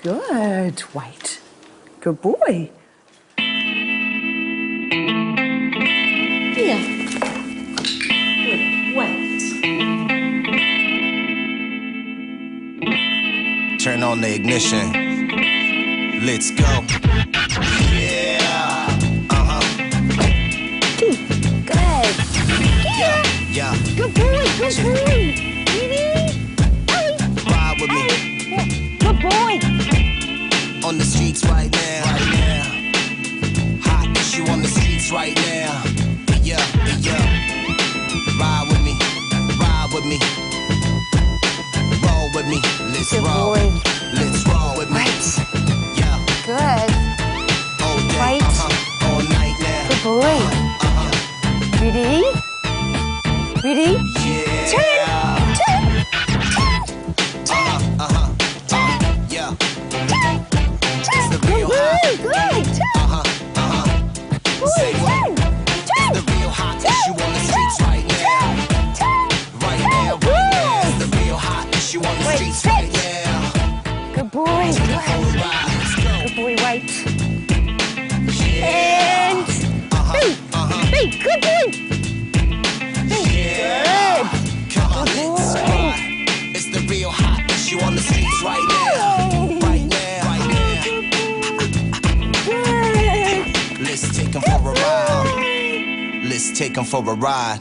Good, White. Good boy. Here. Good, White. Turn on the ignition. Let's go. Yeah. Good. Yeah. Good boy. Good boy. Ride with me. Good boy. On the streets right now. Hot issue on the streets right now. Yeah. Ride with me. Roll with me. Let's Good roll. boy. Let's roll with me. Right. Yeah. Good. All day. Right. All night now. Good boy. Ready? Ready? Yeah. Turn. Yeah. It's the real hot. Good. Say what? It's the real hot issue on the streets right now. Right now. It's the real hot issue on the streets right now. Good boy. Good. Good boy, White. And hey, good boy. Yeah. Come on, let's ride. It's the real hot issue on the streets right now. Let's take 'em for a ride. Let's take 'em for a ride.